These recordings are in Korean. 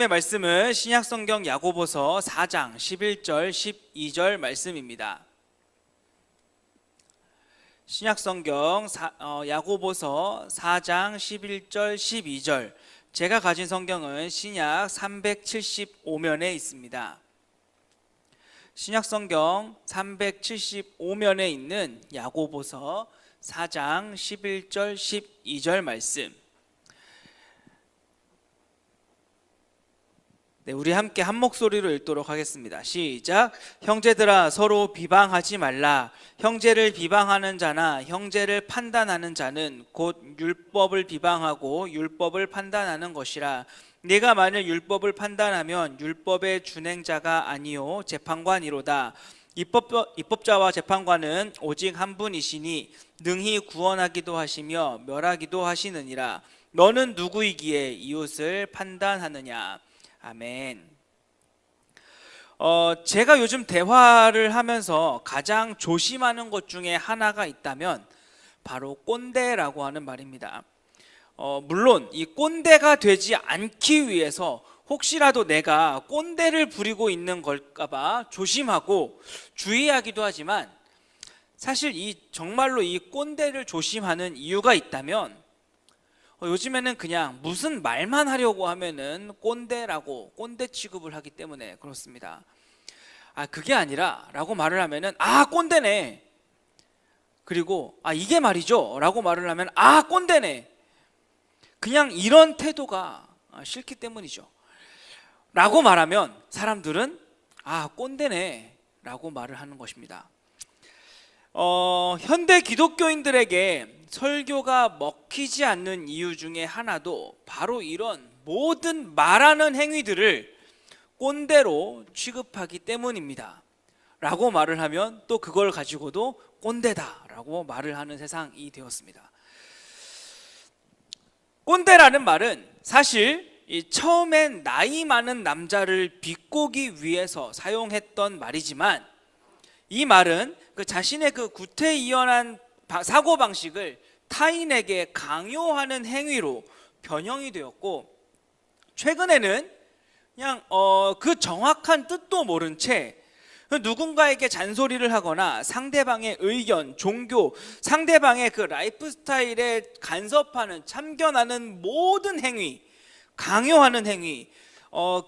본문의 말씀은 신약성경 야고보서 4장 11절 12절 말씀입니다. 신약성경 야고보서 4장 11절 12절, 제가 가진 성경은 신약 375면에 있습니다. 신약성경 375면에 있는 야고보서 4장 11절 12절 말씀, 우리 함께 한 목소리로 읽도록 하겠습니다. 시작. 형제들아, 서로 비방하지 말라. 형제를 비방하는 자나 형제를 판단하는 자는 곧 율법을 비방하고 율법을 판단하는 것이라. 네가 만일 율법을 판단하면 율법의 준행자가 아니요 재판관이로다. 입법자와 재판관은 오직 한 분이시니 능히 구원하기도 하시며 멸하기도 하시느니라. 너는 누구이기에 이웃을 판단하느냐. 아멘. 제가 요즘 대화를 하면서 가장 조심하는 것 중에 하나가 있다면 바로 꼰대라고 하는 말입니다. 물론 이 꼰대가 되지 않기 위해서 혹시라도 내가 꼰대를 부리고 있는 걸까봐 조심하고 주의하기도 하지만, 사실 정말로 이 꼰대를 조심하는 이유가 있다면 요즘에는 그냥 무슨 말만 하려고 하면은 꼰대라고 꼰대 취급을 하기 때문에 그렇습니다. 그게 아니라 라고 말을 하면은 꼰대네, 그리고 이게 말이죠 라고 말을 하면 꼰대네, 그냥 이런 태도가 싫기 때문이죠. 라고 말하면 사람들은 꼰대네 라고 말을 하는 것입니다. 현대 기독교인들에게 설교가 먹히지 않는 이유 중에 하나도 바로 이런 모든 말하는 행위들을 꼰대로 취급하기 때문입니다. 라고 말을 하면 또 그걸 가지고도 꼰대다 라고 말을 하는 세상이 되었습니다. 꼰대라는 말은 사실 처음엔 나이 많은 남자를 비꼬기 위해서 사용했던 말이지만, 이 말은 자신의 구태의연한 사고방식을 타인에게 강요하는 행위로 변형이 되었고, 최근에는 그냥 그 정확한 뜻도 모른 채 누군가에게 잔소리를 하거나 상대방의 의견, 종교, 상대방의 라이프 스타일에 간섭하는, 참견하는 모든 행위, 강요하는 행위,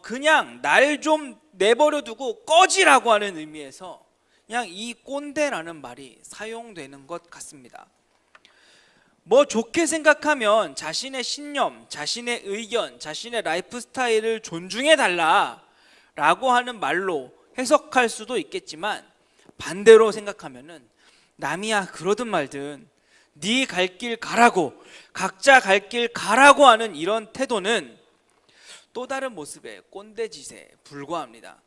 그냥 날 좀 내버려 두고 꺼지라고 하는 의미에서 그냥 이 꼰대라는 말이 사용되는 것 같습니다. 좋게 생각하면 자신의 신념, 자신의 의견, 자신의 라이프 스타일을 존중해달라 라고 하는 말로 해석할 수도 있겠지만, 반대로 생각하면은 남이야 그러든 말든 네 갈 길 가라고, 각자 갈 길 가라고 하는 이런 태도는 또 다른 모습의 꼰대짓에 불과합니다.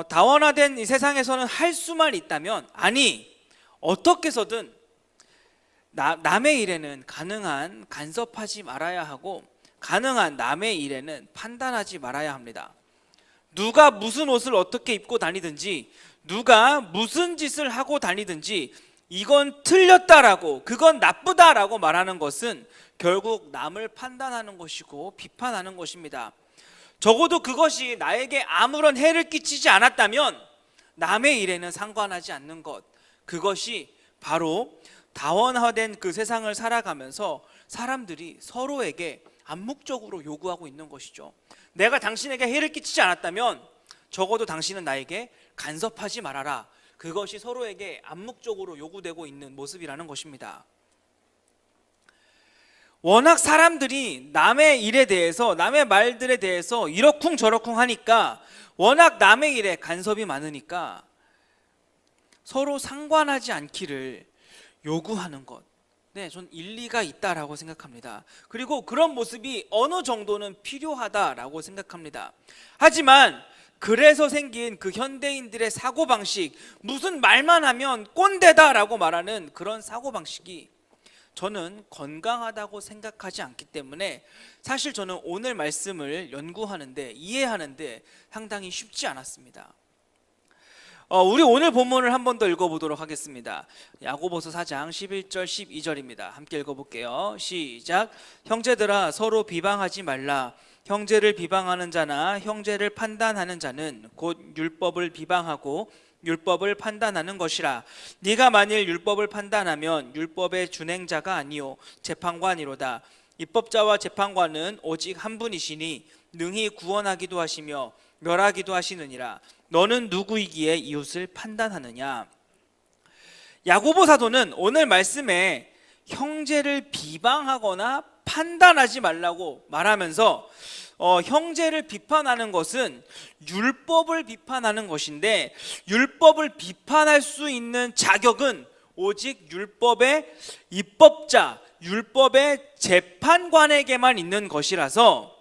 다원화된 이 세상에서는 할 수만 있다면, 어떻게 해서든 남의 일에는 가능한 간섭하지 말아야 하고, 가능한 남의 일에는 판단하지 말아야 합니다. 누가 무슨 옷을 어떻게 입고 다니든지, 누가 무슨 짓을 하고 다니든지 이건 틀렸다라고, 그건 나쁘다라고 말하는 것은 결국 남을 판단하는 것이고 비판하는 것입니다. 적어도 그것이 나에게 아무런 해를 끼치지 않았다면 남의 일에는 상관하지 않는 것, 그것이 바로 다원화된 그 세상을 살아가면서 사람들이 서로에게 암묵적으로 요구하고 있는 것이죠. 내가 당신에게 해를 끼치지 않았다면 적어도 당신은 나에게 간섭하지 말아라. 그것이 서로에게 암묵적으로 요구되고 있는 모습이라는 것입니다. 워낙 사람들이 남의 일에 대해서, 남의 말들에 대해서 이러쿵저러쿵 하니까, 워낙 남의 일에 간섭이 많으니까 서로 상관하지 않기를 요구하는 것, 전 일리가 있다라고 생각합니다. 그리고 그런 모습이 어느 정도는 필요하다라고 생각합니다. 하지만 그래서 생긴 현대인들의 사고방식, 무슨 말만 하면 꼰대다라고 말하는 그런 사고방식이 저는 건강하다고 생각하지 않기 때문에 사실 저는 오늘 말씀을 연구하는데, 이해하는데 상당히 쉽지 않았습니다. 우리 오늘 본문을 한 번 더 읽어보도록 하겠습니다. 야고보서 4장 11절 12절입니다. 함께 읽어볼게요. 시작. 형제들아, 서로 비방하지 말라. 형제를 비방하는 자나 형제를 판단하는 자는 곧 율법을 비방하고 율법을 판단하는 것이라. 네가 만일 율법을 판단하면 율법의 준행자가 아니요 재판관이로다. 입법자와 재판관은 오직 한 분이시니 능히 구원하기도 하시며 멸하기도 하시느니라. 너는 누구이기에 이웃을 판단하느냐? 야고보 사도는 오늘 말씀에 형제를 비방하거나 판단하지 말라고 말하면서 형제를 비판하는 것은 율법을 비판하는 것인데, 율법을 비판할 수 있는 자격은 오직 율법의 입법자, 율법의 재판관에게만 있는 것이라서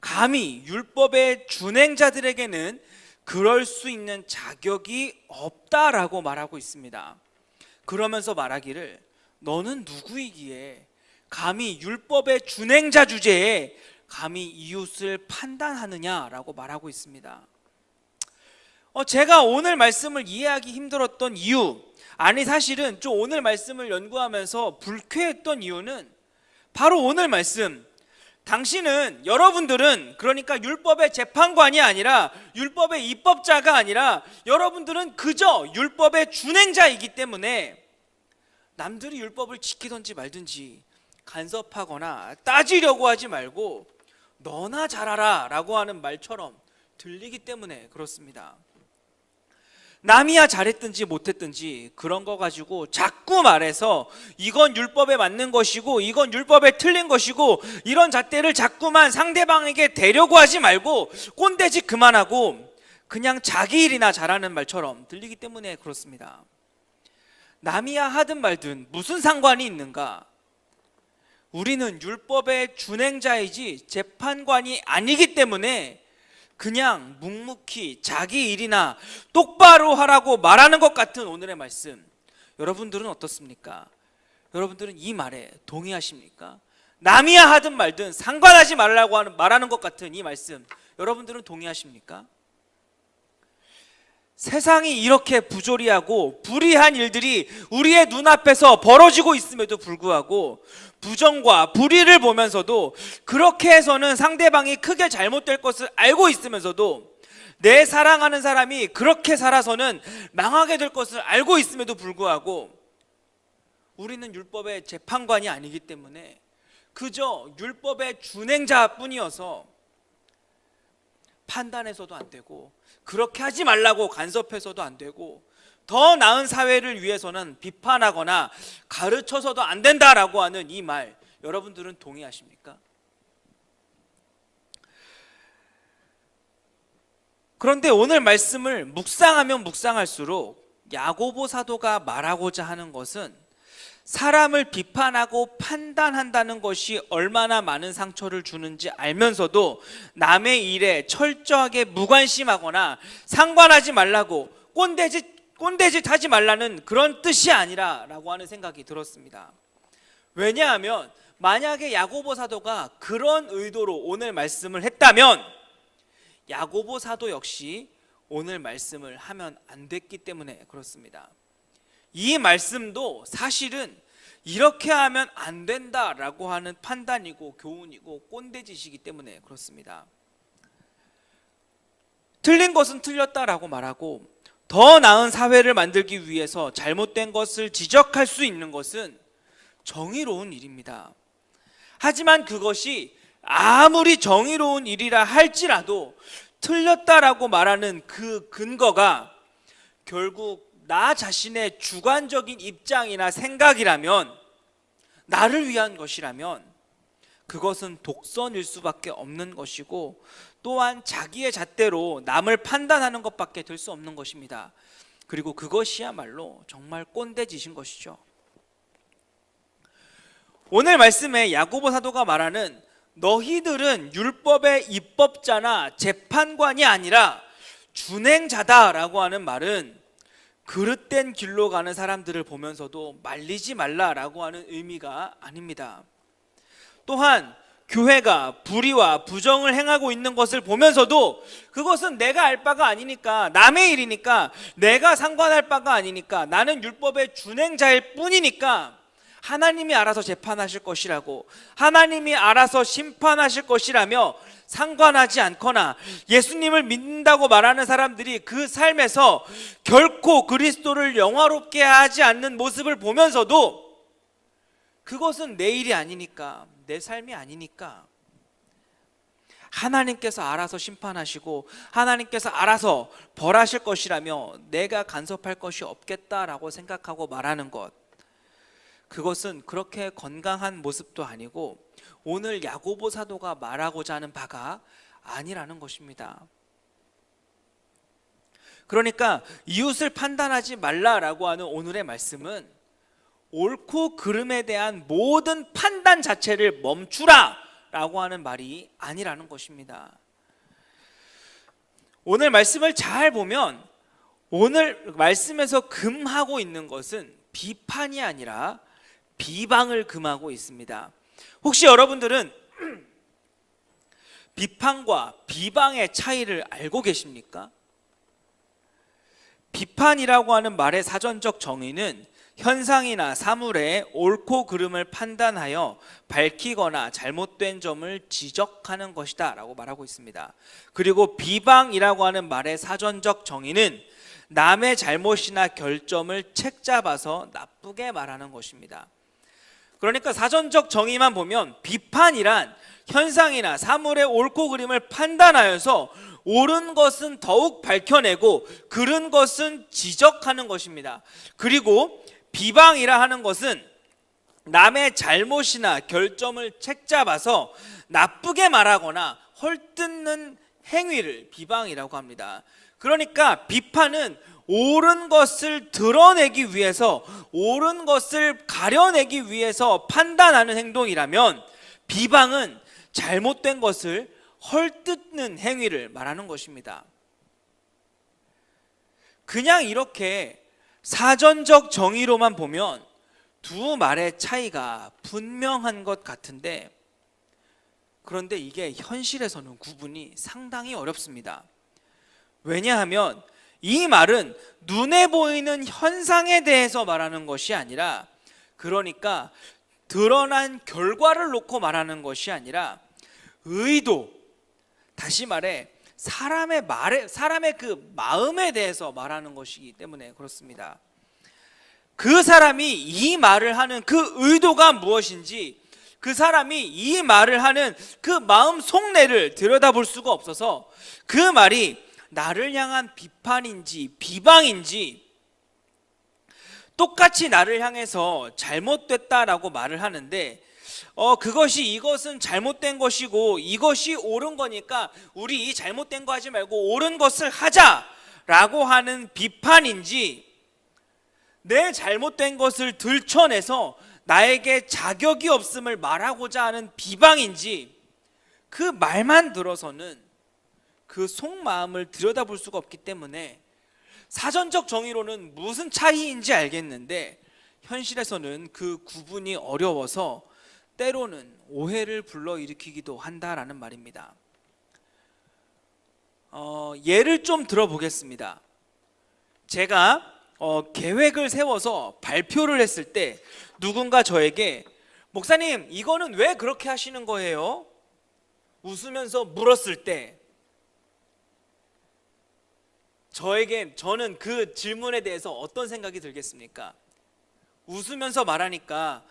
감히 율법의 준행자들에게는 그럴 수 있는 자격이 없다라고 말하고 있습니다. 그러면서 말하기를 너는 누구이기에 감히 율법의 준행자 주제에 감히 이웃을 판단하느냐라고 말하고 있습니다. 제가 오늘 말씀을 이해하기 힘들었던 이유, 아니 사실은 좀 오늘 말씀을 연구하면서 불쾌했던 이유는 바로 오늘 말씀, 여러분들은 그러니까 율법의 재판관이 아니라 율법의 입법자가 아니라 여러분들은 그저 율법의 준행자이기 때문에 남들이 율법을 지키든지 말든지 간섭하거나 따지려고 하지 말고 너나 잘하라 라고 하는 말처럼 들리기 때문에 그렇습니다. 남이야 잘했든지 못했든지 그런 거 가지고 자꾸 말해서 이건 율법에 맞는 것이고 이건 율법에 틀린 것이고 이런 잣대를 자꾸만 상대방에게 대려고 하지 말고 꼰대짓 그만하고 그냥 자기 일이나 잘하는 말처럼 들리기 때문에 그렇습니다. 남이야 하든 말든 무슨 상관이 있는가? 우리는 율법의 준행자이지 재판관이 아니기 때문에 그냥 묵묵히 자기 일이나 똑바로 하라고 말하는 것 같은 오늘의 말씀, 여러분들은 어떻습니까? 여러분들은 이 말에 동의하십니까? 남이야 하든 말든 상관하지 말라고 말하는 것 같은 이 말씀, 여러분들은 동의하십니까? 세상이 이렇게 부조리하고 불의한 일들이 우리의 눈앞에서 벌어지고 있음에도 불구하고 부정과 불의를 보면서도 그렇게 해서는 상대방이 크게 잘못될 것을 알고 있으면서도 내 사랑하는 사람이 그렇게 살아서는 망하게 될 것을 알고 있음에도 불구하고 우리는 율법의 재판관이 아니기 때문에 그저 율법의 준행자뿐이어서 판단해서도 안 되고 그렇게 하지 말라고 간섭해서도 안 되고 더 나은 사회를 위해서는 비판하거나 가르쳐서도 안 된다라고 하는 이 말, 여러분들은 동의하십니까? 그런데 오늘 말씀을 묵상하면 묵상할수록 야고보 사도가 말하고자 하는 것은 사람을 비판하고 판단한다는 것이 얼마나 많은 상처를 주는지 알면서도 남의 일에 철저하게 무관심하거나 상관하지 말라고 꼰대짓 하지 말라는 그런 뜻이 아니라라고 하는 생각이 들었습니다. 왜냐하면 만약에 야고보 사도가 그런 의도로 오늘 말씀을 했다면 야고보 사도 역시 오늘 말씀을 하면 안 됐기 때문에 그렇습니다. 이 말씀도 사실은 이렇게 하면 안 된다라고 하는 판단이고 교훈이고 꼰대짓이기 때문에 그렇습니다. 틀린 것은 틀렸다라고 말하고 더 나은 사회를 만들기 위해서 잘못된 것을 지적할 수 있는 것은 정의로운 일입니다. 하지만 그것이 아무리 정의로운 일이라 할지라도 틀렸다라고 말하는 그 근거가 결국 나 자신의 주관적인 입장이나 생각이라면, 나를 위한 것이라면 그것은 독선일 수밖에 없는 것이고 또한 자기의 잣대로 남을 판단하는 것밖에 될 수 없는 것입니다. 그리고 그것이야말로 정말 꼰대짓인 것이죠. 오늘 말씀에 야고보 사도가 말하는 너희들은 율법의 입법자나 재판관이 아니라 준행자다라고 하는 말은 그릇된 길로 가는 사람들을 보면서도 말리지 말라라고 하는 의미가 아닙니다. 또한 교회가 불의와 부정을 행하고 있는 것을 보면서도 그것은 내가 알 바가 아니니까, 남의 일이니까, 내가 상관할 바가 아니니까, 나는 율법의 준행자일 뿐이니까 하나님이 알아서 재판하실 것이라고, 하나님이 알아서 심판하실 것이라며 상관하지 않거나 예수님을 믿는다고 말하는 사람들이 그 삶에서 결코 그리스도를 영화롭게 하지 않는 모습을 보면서도 그것은 내 일이 아니니까, 내 삶이 아니니까, 하나님께서 알아서 심판하시고 하나님께서 알아서 벌하실 것이라며 내가 간섭할 것이 없겠다라고 생각하고 말하는 것, 그것은 그렇게 건강한 모습도 아니고 오늘 야고보 사도가 말하고자 하는 바가 아니라는 것입니다. 그러니까 이웃을 판단하지 말라라고 하는 오늘의 말씀은 옳고 그름에 대한 모든 판단 자체를 멈추라 라고 하는 말이 아니라는 것입니다. 오늘 말씀을 잘 보면 오늘 말씀에서 금하고 있는 것은 비판이 아니라 비방을 금하고 있습니다. 혹시 여러분들은 비판과 비방의 차이를 알고 계십니까? 비판이라고 하는 말의 사전적 정의는 현상이나 사물의 옳고 그름을 판단하여 밝히거나 잘못된 점을 지적하는 것이다 라고 말하고 있습니다. 그리고 비방이라고 하는 말의 사전적 정의는 남의 잘못이나 결점을 책잡아서 나쁘게 말하는 것입니다. 그러니까 사전적 정의만 보면 비판이란 현상이나 사물의 옳고 그름을 판단하여서 옳은 것은 더욱 밝혀내고 그른 것은 지적하는 것입니다. 그리고 비방이라 하는 것은 남의 잘못이나 결점을 책잡아서 나쁘게 말하거나 헐뜯는 행위를 비방이라고 합니다. 그러니까 비판은 옳은 것을 드러내기 위해서, 옳은 것을 가려내기 위해서 판단하는 행동이라면, 비방은 잘못된 것을 헐뜯는 행위를 말하는 것입니다. 그냥 이렇게 사전적 정의로만 보면 두 말의 차이가 분명한 것 같은데, 그런데 이게 현실에서는 구분이 상당히 어렵습니다. 왜냐하면 이 말은 눈에 보이는 현상에 대해서 말하는 것이 아니라, 그러니까 드러난 결과를 놓고 말하는 것이 아니라 의도, 다시 말해 사람의 그 마음에 대해서 말하는 것이기 때문에 그렇습니다. 그 사람이 이 말을 하는 그 의도가 무엇인지, 그 사람이 이 말을 하는 그 마음 속내를 들여다볼 수가 없어서 그 말이 나를 향한 비판인지 비방인지, 똑같이 나를 향해서 잘못됐다라고 말을 하는데 이것은 잘못된 것이고 이것이 옳은 거니까 우리 이 잘못된 거 하지 말고 옳은 것을 하자라고 하는 비판인지, 내 잘못된 것을 들춰내서 나에게 자격이 없음을 말하고자 하는 비방인지, 그 말만 들어서는 그 속마음을 들여다볼 수가 없기 때문에 사전적 정의로는 무슨 차이인지 알겠는데 현실에서는 그 구분이 어려워서 때로는 오해를 불러일으키기도 한다라는 말입니다. 예를 좀 들어보겠습니다. 제가 계획을 세워서 발표를 했을 때 누군가 저에게 목사님 이거는 왜 그렇게 하시는 거예요? 웃으면서 물었을 때 저는 그 질문에 대해서 어떤 생각이 들겠습니까? 웃으면서 말하니까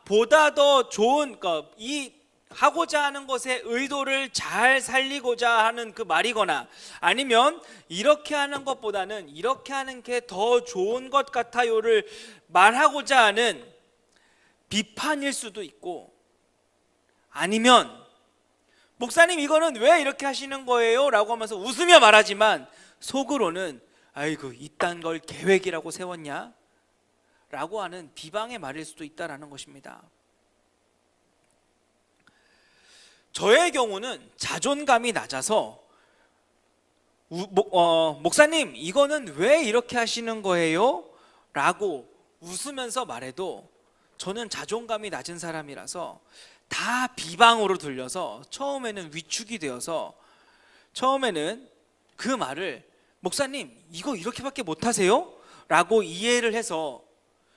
보다 더 좋은 이 하고자 하는 것의 의도를 잘 살리고자 하는 그 말이거나, 아니면 이렇게 하는 것보다는 이렇게 하는 게 더 좋은 것 같아요를 말하고자 하는 비판일 수도 있고, 아니면 목사님 이거는 왜 이렇게 하시는 거예요? 라고 하면서 웃으며 말하지만 속으로는 아이고 이딴 걸 계획이라고 세웠냐? 라고 하는 비방의 말일 수도 있다라는 것입니다. 저의 경우는 자존감이 낮아서 목사님 이거는 왜 이렇게 하시는 거예요? 라고 웃으면서 말해도 저는 자존감이 낮은 사람이라서 다 비방으로 들려서 처음에는 위축이 되어서 처음에는 그 말을 목사님 이거 이렇게밖에 못하세요? 라고 이해를 해서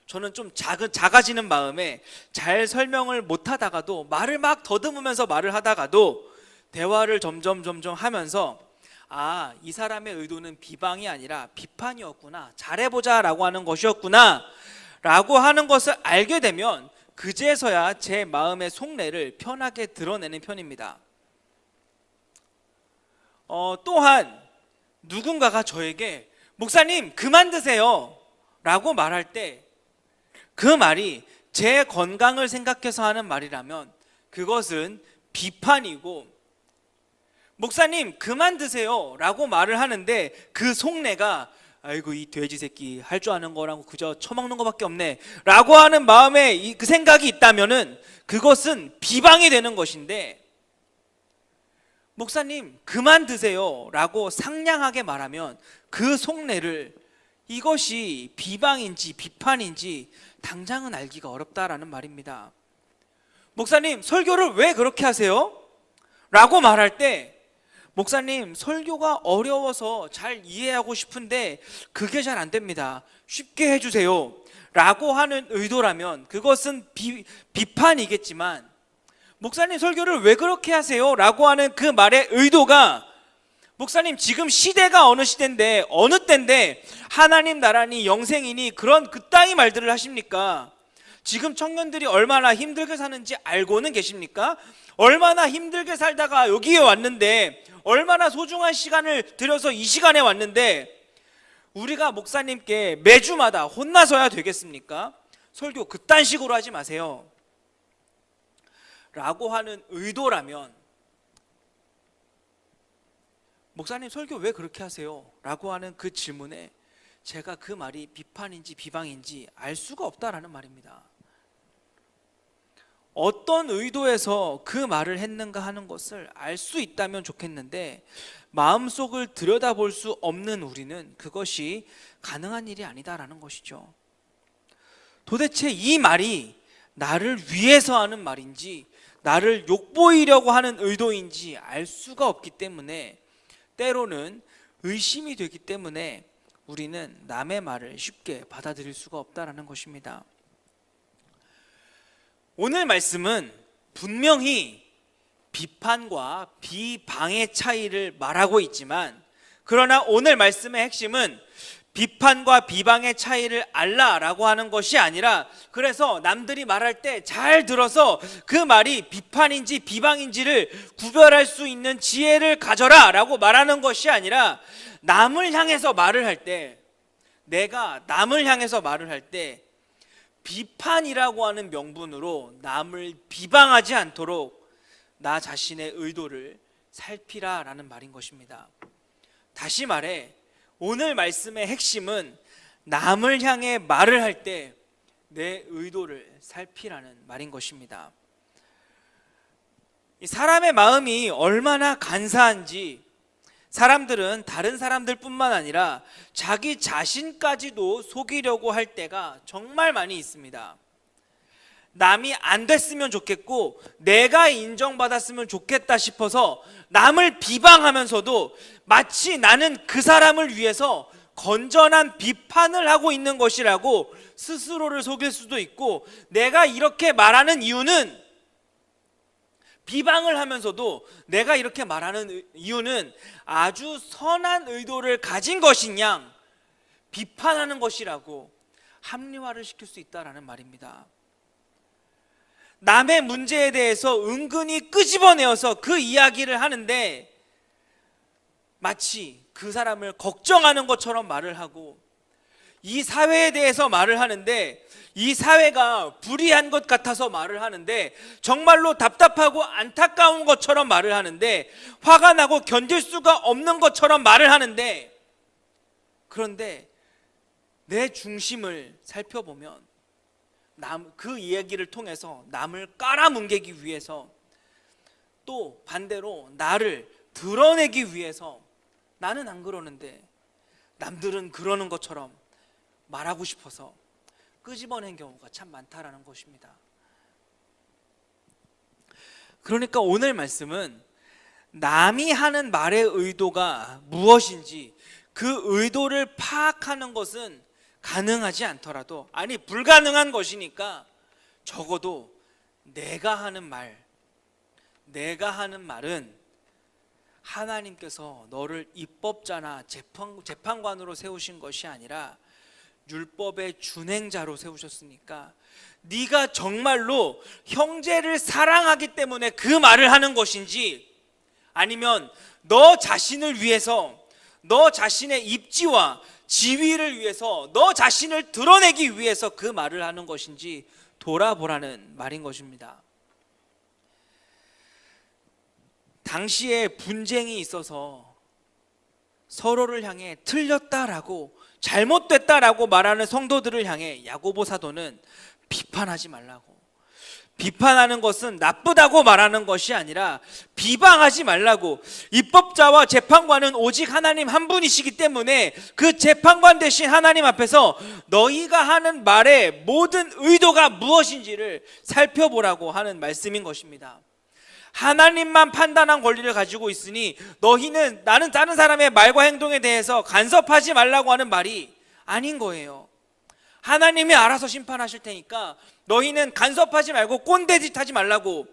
저는 좀 작아지는 마음에 잘 설명을 못하다가도 말을 막 더듬으면서 말을 하다가도 대화를 점점 하면서 이 사람의 의도는 비방이 아니라 비판이었구나, 잘해보자 라고 하는 것이었구나 라고 하는 것을 알게 되면 그제서야 제 마음의 속내를 편하게 드러내는 편입니다. 또한 누군가가 저에게 목사님 그만 드세요 라고 말할 때 그 말이 제 건강을 생각해서 하는 말이라면 그것은 비판이고, 목사님 그만 드세요 라고 말을 하는데 그 속내가 아이고 이 돼지 새끼 할 줄 아는 거라고 그저 처먹는 거밖에 없네 라고 하는 마음에 그 생각이 있다면은 그것은 비방이 되는 것인데, 목사님 그만 드세요 라고 상냥하게 말하면 그 속내를 이것이 비방인지 비판인지 당장은 알기가 어렵다라는 말입니다. 목사님 설교를 왜 그렇게 하세요? 라고 말할 때 목사님 설교가 어려워서 잘 이해하고 싶은데 그게 잘 안 됩니다. 쉽게 해주세요 라고 하는 의도라면 그것은 비판이겠지만, 목사님 설교를 왜 그렇게 하세요? 라고 하는 그 말의 의도가 목사님 지금 시대가 어느 시대인데 어느 때인데 하나님 나라니 영생이니 그런 그따위 말들을 하십니까? 지금 청년들이 얼마나 힘들게 사는지 알고는 계십니까? 얼마나 힘들게 살다가 여기에 왔는데, 얼마나 소중한 시간을 들여서 이 시간에 왔는데 우리가 목사님께 매주마다 혼나서야 되겠습니까? 설교 그딴 식으로 하지 마세요 라고 하는 의도라면, 목사님 설교 왜 그렇게 하세요? 라고 하는 그 질문에 제가 그 말이 비판인지 비방인지 알 수가 없다라는 말입니다. 어떤 의도에서 그 말을 했는가 하는 것을 알 수 있다면 좋겠는데 마음속을 들여다볼 수 없는 우리는 그것이 가능한 일이 아니다라는 것이죠. 도대체 이 말이 나를 위해서 하는 말인지 나를 욕보이려고 하는 의도인지 알 수가 없기 때문에 때로는 의심이 되기 때문에 우리는 남의 말을 쉽게 받아들일 수가 없다라는 것입니다. 오늘 말씀은 분명히 비판과 비방의 차이를 말하고 있지만, 그러나 오늘 말씀의 핵심은 비판과 비방의 차이를 알라라고 하는 것이 아니라, 그래서 남들이 말할 때 잘 들어서 그 말이 비판인지 비방인지를 구별할 수 있는 지혜를 가져라 라고 말하는 것이 아니라, 남을 향해서 말을 할 때, 내가 남을 향해서 말을 할 때 비판이라고 하는 명분으로 남을 비방하지 않도록 나 자신의 의도를 살피라 라는 말인 것입니다. 다시 말해 오늘 말씀의 핵심은 남을 향해 말을 할 때 내 의도를 살피라는 말인 것입니다. 이 사람의 마음이 얼마나 간사한지 사람들은 다른 사람들뿐만 아니라 자기 자신까지도 속이려고 할 때가 정말 많이 있습니다. 남이 안 됐으면 좋겠고 내가 인정받았으면 좋겠다 싶어서 남을 비방하면서도 마치 나는 그 사람을 위해서 건전한 비판을 하고 있는 것이라고 스스로를 속일 수도 있고, 내가 이렇게 말하는 이유는, 비방을 하면서도 내가 이렇게 말하는 이유는 아주 선한 의도를 가진 것인 양 비판하는 것이라고 합리화를 시킬 수 있다라는 말입니다. 남의 문제에 대해서 은근히 끄집어내어서 그 이야기를 하는데 마치 그 사람을 걱정하는 것처럼 말을 하고, 이 사회에 대해서 말을 하는데 이 사회가 불의한 것 같아서 말을 하는데 정말로 답답하고 안타까운 것처럼 말을 하는데 화가 나고 견딜 수가 없는 것처럼 말을 하는데, 그런데 내 중심을 살펴보면 그 이야기를 통해서 남을 깔아뭉개기 위해서, 또 반대로 나를 드러내기 위해서 나는 안 그러는데 남들은 그러는 것처럼 말하고 싶어서 끄집어낸 경우가 참 많다라는 것입니다. 그러니까 오늘 말씀은 남이 하는 말의 의도가 무엇인지 그 의도를 파악하는 것은 가능하지 않더라도, 아니 불가능한 것이니까 적어도 내가 하는 말은 하나님께서 너를 입법자나 재판관으로 세우신 것이 아니라 율법의 준행자로 세우셨으니까 네가 정말로 형제를 사랑하기 때문에 그 말을 하는 것인지, 아니면 너 자신을 위해서, 너 자신의 입지와 지위를 위해서, 너 자신을 드러내기 위해서 그 말을 하는 것인지 돌아보라는 말인 것입니다. 당시에 분쟁이 있어서 서로를 향해 틀렸다라고, 잘못됐다라고 말하는 성도들을 향해 야고보 사도는 비판하지 말라고, 비판하는 것은 나쁘다고 말하는 것이 아니라 비방하지 말라고, 입법자와 재판관은 오직 하나님 한 분이시기 때문에 그 재판관 되신 하나님 앞에서 너희가 하는 말의 모든 의도가 무엇인지를 살펴보라고 하는 말씀인 것입니다. 하나님만 판단한 권리를 가지고 있으니 너희는 나는 다른 사람의 말과 행동에 대해서 간섭하지 말라고 하는 말이 아닌 거예요. 하나님이 알아서 심판하실 테니까 너희는 간섭하지 말고 꼰대짓 하지 말라고,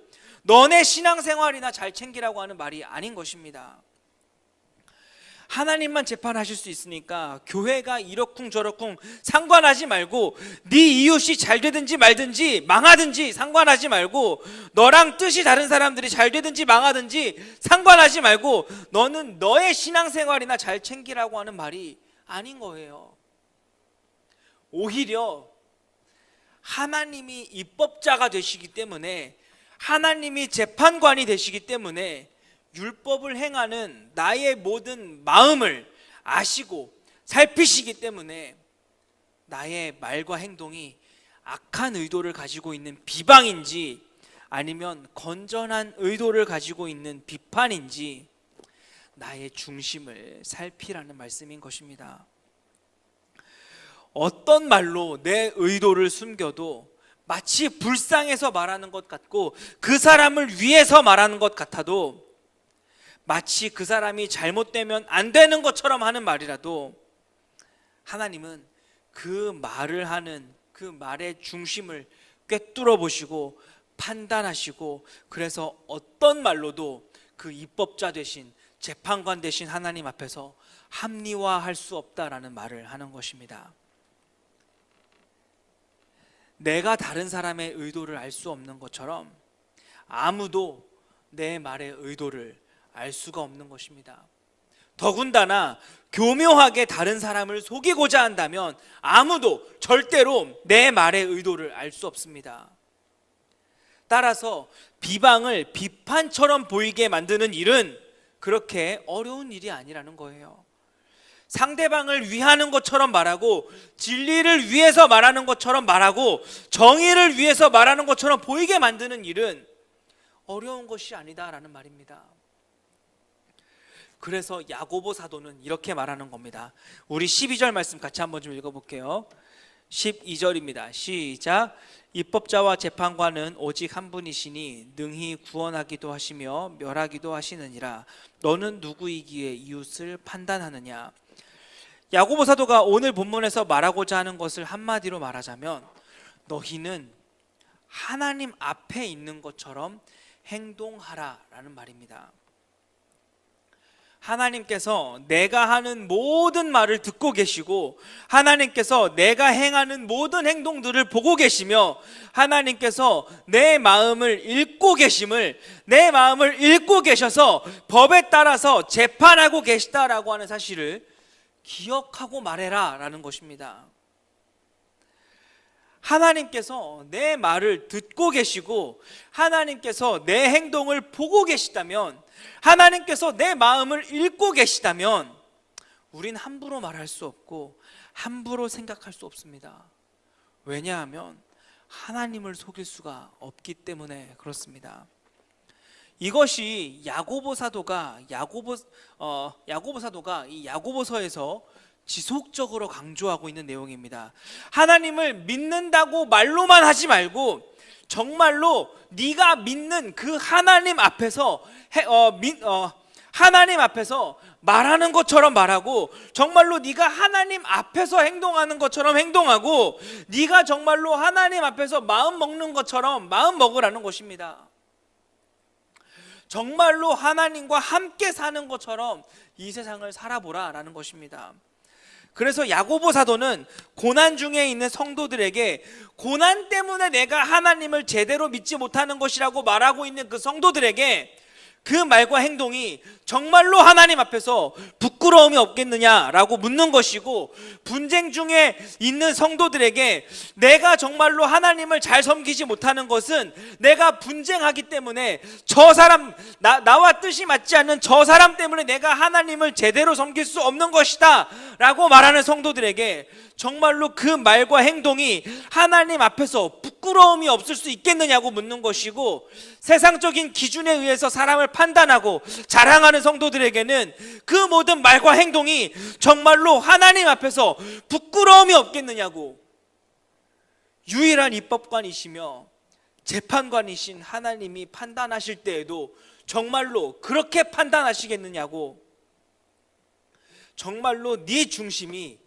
너네 신앙생활이나 잘 챙기라고 하는 말이 아닌 것입니다. 하나님만 재판하실 수 있으니까 교회가 이러쿵저러쿵 상관하지 말고, 네 이웃이 잘 되든지 말든지 망하든지 상관하지 말고, 너랑 뜻이 다른 사람들이 잘 되든지 망하든지 상관하지 말고 너는 너의 신앙생활이나 잘 챙기라고 하는 말이 아닌 거예요. 오히려 하나님이 입법자가 되시기 때문에, 하나님이 재판관이 되시기 때문에 율법을 행하는 나의 모든 마음을 아시고 살피시기 때문에 나의 말과 행동이 악한 의도를 가지고 있는 비방인지 아니면 건전한 의도를 가지고 있는 비판인지 나의 중심을 살피라는 말씀인 것입니다. 어떤 말로 내 의도를 숨겨도 마치 불쌍해서 말하는 것 같고 그 사람을 위해서 말하는 것 같아도, 마치 그 사람이 잘못되면 안 되는 것처럼 하는 말이라도 하나님은 그 말을 하는 그 말의 중심을 꿰뚫어 보시고 판단하시고, 그래서 어떤 말로도 그 입법자 되신 재판관 되신 하나님 앞에서 합리화할 수 없다라는 말을 하는 것입니다. 내가 다른 사람의 의도를 알 수 없는 것처럼 아무도 내 말의 의도를 알 수가 없는 것입니다. 더군다나 교묘하게 다른 사람을 속이고자 한다면 아무도 절대로 내 말의 의도를 알 수 없습니다. 따라서 비방을 비판처럼 보이게 만드는 일은 그렇게 어려운 일이 아니라는 거예요. 상대방을 위하는 것처럼 말하고, 진리를 위해서 말하는 것처럼 말하고, 정의를 위해서 말하는 것처럼 보이게 만드는 일은 어려운 것이 아니다라는 말입니다. 그래서 야고보 사도는 이렇게 말하는 겁니다. 우리 12절 말씀 같이 한번 좀 읽어볼게요. 12절입니다. 시작. 입법자와 재판관은 오직 한 분이시니 능히 구원하기도 하시며 멸하기도 하시느니라. 너는 누구이기에 이웃을 판단하느냐. 야고보 사도가 오늘 본문에서 말하고자 하는 것을 한마디로 말하자면, 너희는 하나님 앞에 있는 것처럼 행동하라라는 말입니다. 하나님께서 내가 하는 모든 말을 듣고 계시고, 하나님께서 내가 행하는 모든 행동들을 보고 계시며, 하나님께서 내 마음을 읽고 계심을, 내 마음을 읽고 계셔서 법에 따라서 재판하고 계시다라고 하는 사실을 기억하고 말해라 라는 것입니다. 하나님께서 내 말을 듣고 계시고 하나님께서 내 행동을 보고 계시다면, 하나님께서 내 마음을 읽고 계시다면 우린 함부로 말할 수 없고 함부로 생각할 수 없습니다. 왜냐하면 하나님을 속일 수가 없기 때문에 그렇습니다. 이것이 야고보 사도가 이 야고보서에서 지속적으로 강조하고 있는 내용입니다. 하나님을 믿는다고 말로만 하지 말고 정말로 네가 믿는 그 하나님 앞에서 하나님 앞에서 말하는 것처럼 말하고, 정말로 네가 하나님 앞에서 행동하는 것처럼 행동하고, 네가 정말로 하나님 앞에서 마음 먹는 것처럼 마음 먹으라는 것입니다. 정말로 하나님과 함께 사는 것처럼 이 세상을 살아보라라는 것입니다. 그래서 야고보 사도는 고난 중에 있는 성도들에게 고난 때문에 내가 하나님을 제대로 믿지 못하는 것이라고 말하고 있는 그 성도들에게 그 말과 행동이 정말로 하나님 앞에서 부끄러움이 없겠느냐라고 묻는 것이고, 분쟁 중에 있는 성도들에게 내가 정말로 하나님을 잘 섬기지 못하는 것은 내가 분쟁하기 때문에 저 사람 나와 뜻이 맞지 않는 저 사람 때문에 내가 하나님을 제대로 섬길 수 없는 것이다 라고 말하는 성도들에게 정말로 그 말과 행동이 하나님 앞에서 부끄러움이 없을 수 있겠느냐고 묻는 것이고, 세상적인 기준에 의해서 사람을 판단하고 자랑하는 성도들에게는 그 모든 말과 행동이 정말로 하나님 앞에서 부끄러움이 없겠느냐고, 유일한 입법관이시며 재판관이신 하나님이 판단하실 때에도 정말로 그렇게 판단하시겠느냐고, 정말로 네 중심이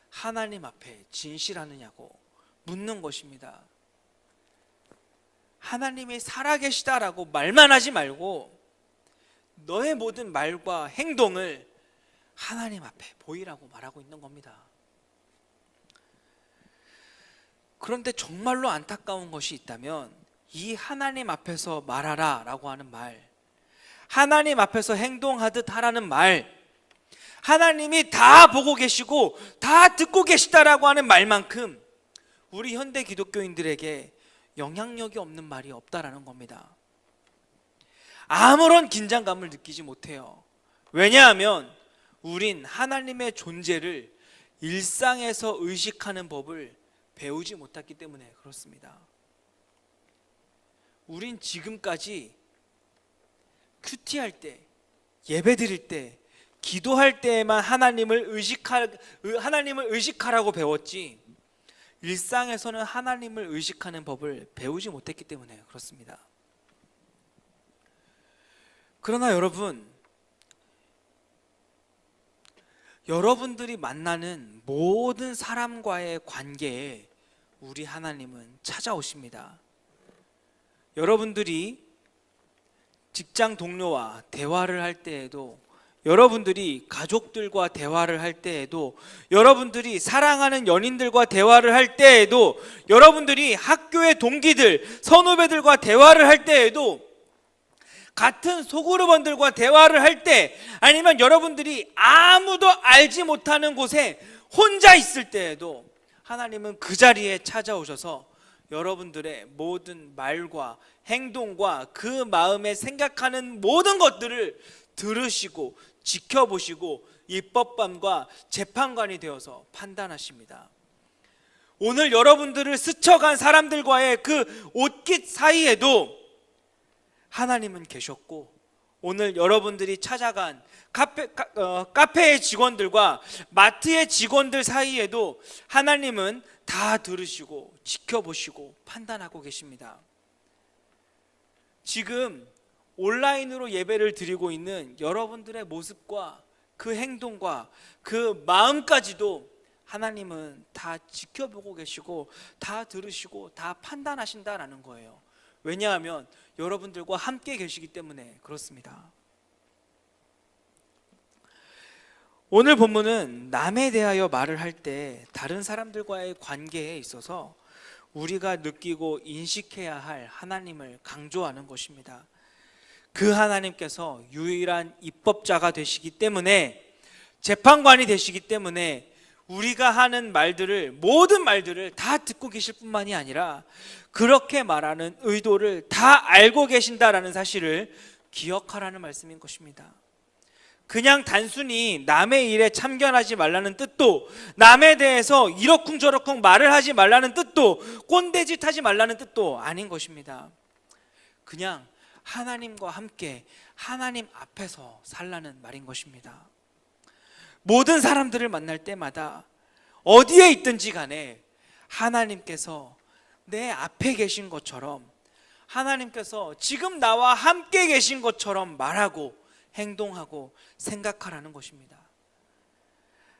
하나님 앞에 진실하느냐고 묻는 것입니다. 하나님이 살아계시다라고 말만 하지 말고 너의 모든 말과 행동을 하나님 앞에 보이라고 말하고 있는 겁니다. 그런데 정말로 안타까운 것이 있다면 이 하나님 앞에서 말하라 라고 하는 말, 하나님 앞에서 행동하듯 하라는 말, 하나님이 다 보고 계시고 다 듣고 계시다라고 하는 말만큼 우리 현대 기독교인들에게 영향력이 없는 말이 없다라는 겁니다. 아무런 긴장감을 느끼지 못해요. 왜냐하면 우린 하나님의 존재를 일상에서 의식하는 법을 배우지 못했기 때문에 그렇습니다. 우린 지금까지 큐티할 때, 예배 드릴 때, 기도할 때에만 하나님을 의식하라고 배웠지, 일상에서는 하나님을 의식하는 법을 배우지 못했기 때문에 그렇습니다. 그러나 여러분들이 만나는 모든 사람과의 관계에 우리 하나님은 찾아오십니다. 여러분들이 직장 동료와 대화를 할 때에도, 여러분들이 가족들과 대화를 할 때에도, 여러분들이 사랑하는 연인들과 대화를 할 때에도, 여러분들이 학교의 동기들, 선후배들과 대화를 할 때에도, 같은 소그룹원들과 대화를 할 때, 아니면 여러분들이 아무도 알지 못하는 곳에 혼자 있을 때에도 하나님은 그 자리에 찾아오셔서 여러분들의 모든 말과 행동과 그 마음에 생각하는 모든 것들을 들으시고 지켜보시고 입법관과 재판관이 되어서 판단하십니다. 오늘 여러분들을 스쳐간 사람들과의 그 옷깃 사이에도 하나님은 계셨고, 오늘 여러분들이 찾아간 카페의 직원들과 마트의 직원들 사이에도 하나님은 다 들으시고 지켜보시고 판단하고 계십니다. 지금 온라인으로 예배를 드리고 있는 여러분들의 모습과 그 행동과 그 마음까지도 하나님은 다 지켜보고 계시고 다 들으시고 다 판단하신다라는 거예요. 왜냐하면 여러분들과 함께 계시기 때문에 그렇습니다. 오늘 본문은 남에 대하여 말을 할 때 다른 사람들과의 관계에 있어서 우리가 느끼고 인식해야 할 하나님을 강조하는 것입니다. 그 하나님께서 유일한 입법자가 되시기 때문에, 재판관이 되시기 때문에 우리가 하는 말들을, 모든 말들을 다 듣고 계실 뿐만이 아니라 그렇게 말하는 의도를 다 알고 계신다라는 사실을 기억하라는 말씀인 것입니다. 그냥 단순히 남의 일에 참견하지 말라는 뜻도, 남에 대해서 이러쿵저러쿵 말을 하지 말라는 뜻도, 꼰대짓 하지 말라는 뜻도 아닌 것입니다. 그냥 하나님과 함께 하나님 앞에서 살라는 말인 것입니다. 모든 사람들을 만날 때마다 어디에 있든지 간에 하나님께서 내 앞에 계신 것처럼, 하나님께서 지금 나와 함께 계신 것처럼 말하고 행동하고 생각하라는 것입니다.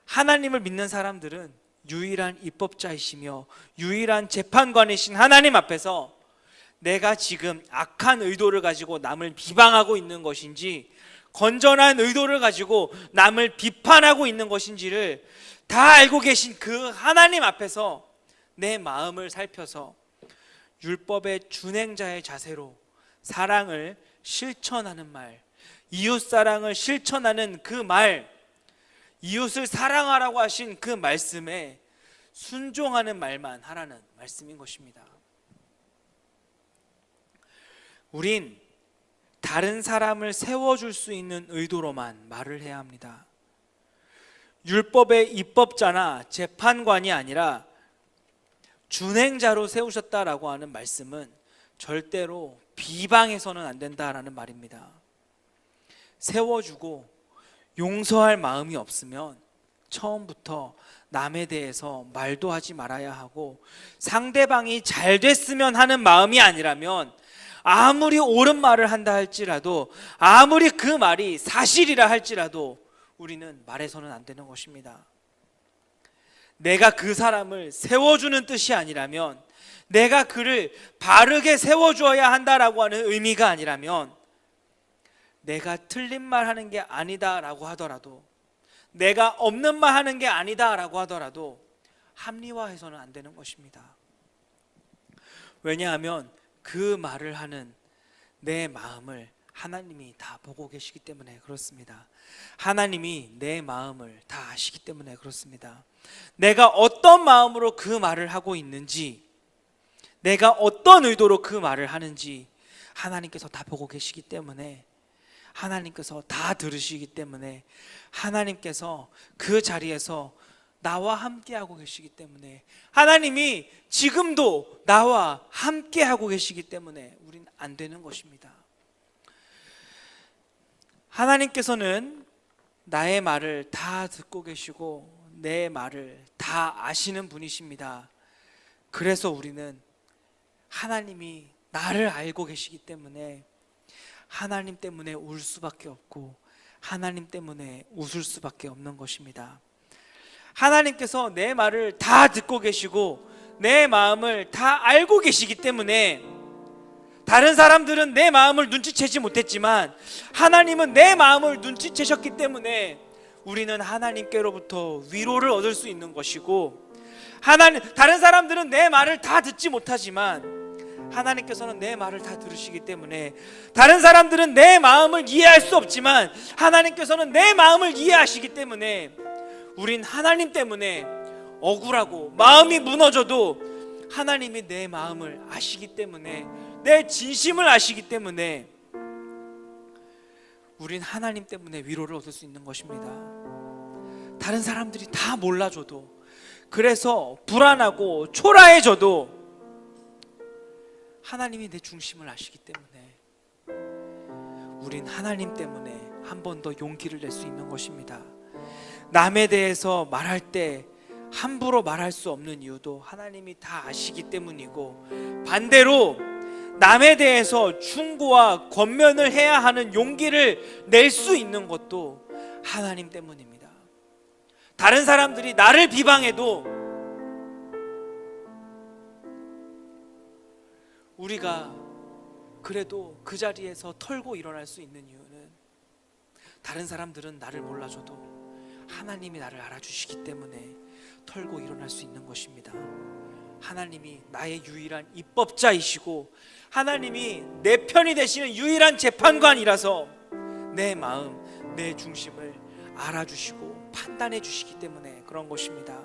하나님을 믿는 사람들은 유일한 입법자이시며 유일한 재판관이신 하나님 앞에서 내가 지금 악한 의도를 가지고 남을 비방하고 있는 것인지 건전한 의도를 가지고 남을 비판하고 있는 것인지를 다 알고 계신 그 하나님 앞에서 내 마음을 살펴서 율법의 준행자의 자세로 사랑을 실천하는 말, 이웃사랑을 실천하는 그 말, 이웃을 사랑하라고 하신 그 말씀에 순종하는 말만 하라는 말씀인 것입니다. 우린 다른 사람을 세워줄 수 있는 의도로만 말을 해야 합니다. 율법의 입법자나 재판관이 아니라 준행자로 세우셨다라고 하는 말씀은 절대로 비방해서는 안 된다라는 말입니다. 세워주고 용서할 마음이 없으면 처음부터 남에 대해서 말도 하지 말아야 하고, 상대방이 잘 됐으면 하는 마음이 아니라면 아무리 옳은 말을 한다 할지라도, 아무리 그 말이 사실이라 할지라도 우리는 말해서는 안 되는 것입니다. 내가 그 사람을 세워주는 뜻이 아니라면, 내가 그를 바르게 세워주어야 한다라고 하는 의미가 아니라면, 내가 틀린 말 하는 게 아니다라고 하더라도, 내가 없는 말 하는 게 아니다라고 하더라도 합리화해서는 안 되는 것입니다. 왜냐하면 그 말을 하는 내 마음을 하나님이 다 보고 계시기 때문에 그렇습니다. 하나님이 내 마음을 다 아시기 때문에 그렇습니다. 내가 어떤 마음으로 그 말을 하고 있는지, 내가 어떤 의도로 그 말을 하는지 하나님께서 다 보고 계시기 때문에, 하나님께서 다 들으시기 때문에, 하나님께서 그 자리에서 나와 함께하고 계시기 때문에, 하나님이 지금도 나와 함께하고 계시기 때문에 우린 안 되는 것입니다. 하나님께서는 나의 말을 다 듣고 계시고 내 말을 다 아시는 분이십니다. 그래서 우리는 하나님이 나를 알고 계시기 때문에 하나님 때문에 울 수밖에 없고 하나님 때문에 웃을 수밖에 없는 것입니다. 하나님께서 내 말을 다 듣고 계시고 내 마음을 다 알고 계시기 때문에, 다른 사람들은 내 마음을 눈치채지 못했지만 하나님은 내 마음을 눈치채셨기 때문에 우리는 하나님께로부터 위로를 얻을 수 있는 것이고, 다른 사람들은 내 말을 다 듣지 못하지만 하나님께서는 내 말을 다 들으시기 때문에, 다른 사람들은 내 마음을 이해할 수 없지만 하나님께서는 내 마음을 이해하시기 때문에 우린 하나님 때문에 억울하고 마음이 무너져도 하나님이 내 마음을 아시기 때문에, 내 진심을 아시기 때문에 우린 하나님 때문에 위로를 얻을 수 있는 것입니다. 다른 사람들이 다 몰라줘도, 그래서 불안하고 초라해져도 하나님이 내 중심을 아시기 때문에 우린 하나님 때문에 한 번 더 용기를 낼 수 있는 것입니다. 남에 대해서 말할 때 함부로 말할 수 없는 이유도 하나님이 다 아시기 때문이고, 반대로 남에 대해서 충고와 권면을 해야 하는 용기를 낼 수 있는 것도 하나님 때문입니다. 다른 사람들이 나를 비방해도 우리가 그래도 그 자리에서 털고 일어날 수 있는 이유는, 다른 사람들은 나를 몰라줘도 하나님이 나를 알아주시기 때문에 털고 일어날 수 있는 것입니다. 하나님이 나의 유일한 입법자이시고 하나님이 내 편이 되시는 유일한 재판관이라서 내 마음, 내 중심을 알아주시고 판단해 주시기 때문에 그런 것입니다.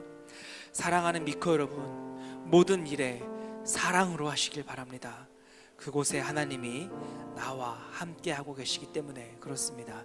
사랑하는 미커 여러분, 모든 일에 사랑으로 하시길 바랍니다. 그곳에 하나님이 나와 함께 하고 계시기 때문에 그렇습니다.